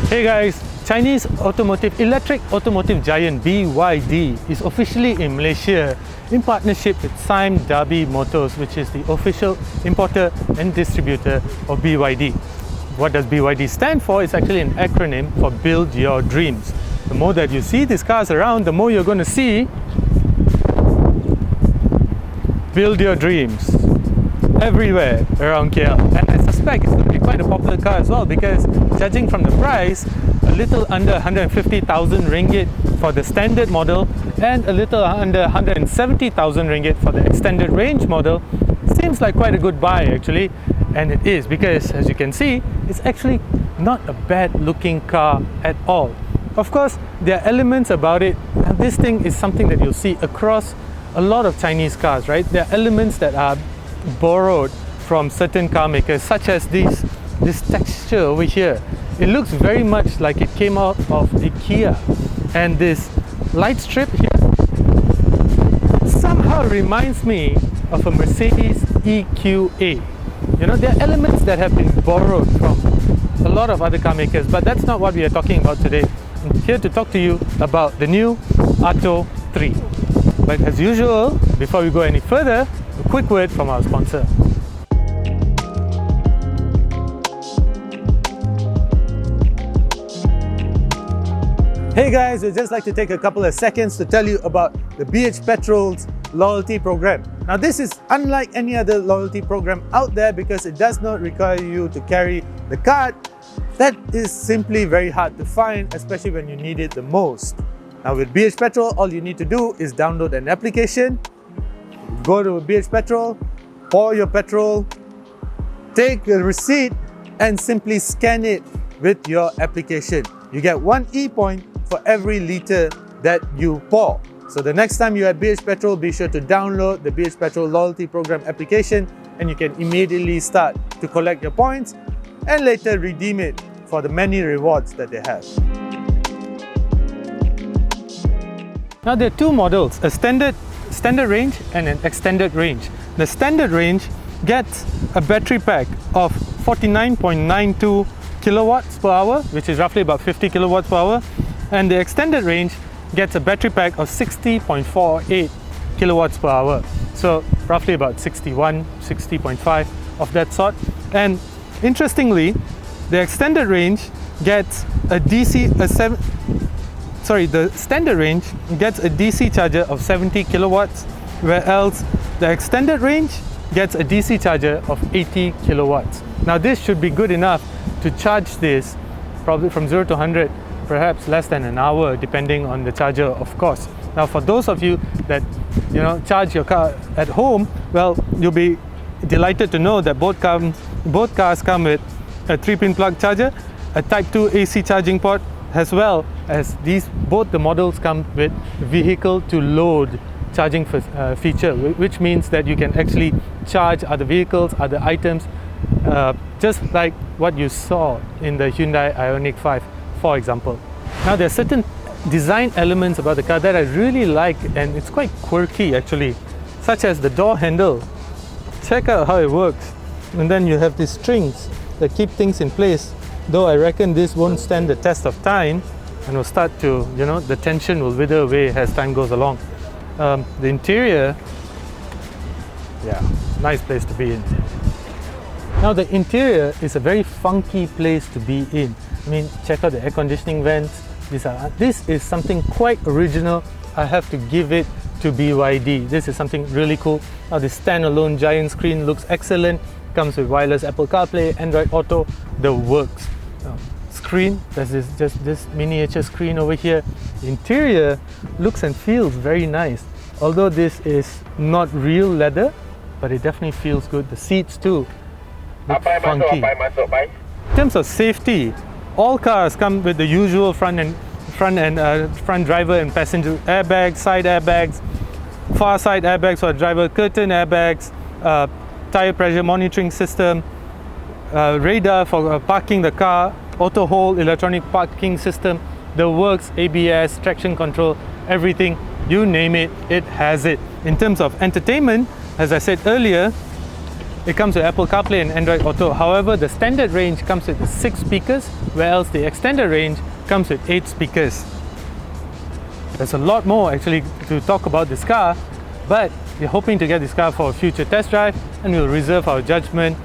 Hey guys, Chinese electric automotive giant BYD is officially in Malaysia in partnership with Sime Darby Motors, which is the official importer and distributor of BYD. What does BYD stand for? It's actually an acronym for Build Your Dreams. The more that you see these cars around, the more you're going to see Build Your Dreams everywhere around KL. And I suspect it's going to be quite a popular car as well, because judging from the price, a little under 150,000 ringgit for the standard model and a little under 170,000 ringgit for the extended range model seems like quite a good buy actually. And it is, because as you can see, it's actually not a bad looking car at all. Of course, there are elements about it, and this thing is something that you'll see across a lot of Chinese cars, right? There are elements that are borrowed from certain car makers, such as this texture over here. It looks very much like it came out of IKEA, and this light strip here somehow reminds me of a Mercedes EQA. You know, there are elements that have been borrowed from a lot of other car makers, but that's not what we are talking about today. I'm here to talk to you about the new Atto 3. But as usual, before we go any further, a quick word from our sponsor. Hey guys, we'd just like to take a couple of seconds to tell you about the BH Petrol's loyalty program. Now this is unlike any other loyalty program out there because it does not require you to carry the card. That is simply very hard to find, especially when you need it the most. Now with BH Petrol, all you need to do is download an application, go to BH Petrol, pour your petrol, take a receipt and simply scan it with your application. You get 1 e-point for every litre that you pour. So the next time you're at BH Petrol, be sure to download the BH Petrol loyalty program application, and you can immediately start to collect your points and later redeem it for the many rewards that they have. Now there are two models, a standard range and an extended range. The standard range gets a battery pack of 49.92 kilowatts per hour, which is roughly about 50 kilowatts per hour, and the extended range gets a battery pack of 60.48 kilowatts per hour, so roughly about 60.5 of that sort. And interestingly, the extended range gets a the standard range gets a DC charger of 70 kilowatts, whereas the extended range gets a DC charger of 80 kilowatts. Now this should be good enough to charge this probably from 0 to 100, perhaps less than an hour, depending on the charger, of course. Now for those of you that charge your car at home, well, you'll be delighted to know that both cars come with a 3-pin plug charger, a Type 2 AC charging port, as well as both the models come with vehicle to load charging feature, which means that you can actually charge other vehicles, other items, just like what you saw in the Hyundai Ioniq 5, for example. Now there are certain design elements about the car that I really like, and it's quite quirky actually, such as the door handle. Check out how it works. And then you have these strings that keep things in place, though I reckon this won't stand the test of time and will start to, the tension will wither away as time goes along. The interior, yeah, nice place to be in. Now the interior is a very funky place to be in. I mean, check out the air conditioning vents. This is something quite original. I have to give it to BYD. This is something really cool. Now the standalone giant screen looks excellent. Comes with wireless Apple CarPlay, Android Auto, the works. Screen, there's this miniature screen over here. The interior looks and feels very nice. Although this is not real leather, but it definitely feels good. The seats too look funky. In terms of safety, all cars come with the usual front driver and passenger airbags, side airbags, far side airbags for driver, curtain airbags, tire pressure monitoring system, radar for parking the car, auto hold, electronic parking system, the works, ABS, traction control, everything, you name it, it has it. In terms of entertainment, as I said earlier, it comes with Apple CarPlay and Android Auto. However, the standard range comes with 6 speakers, whereas the extended range comes with 8 speakers. There's a lot more actually to talk about this car, but we're hoping to get this car for a future test drive, and we'll reserve our judgment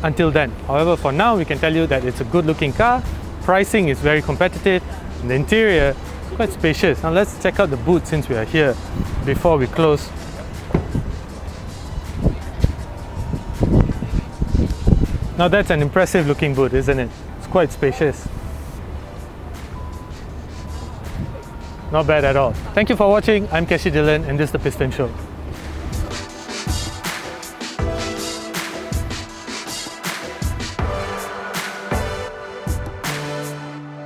until then. However, for now, we can tell you that it's a good looking car, pricing is very competitive, and the interior is quite spacious. Now let's check out the boot since we are here before we close. Now that's an impressive looking boot, isn't it? It's quite spacious. Not bad at all. Thank you for watching. I'm Keshi Dylan, and this is the Piston Show.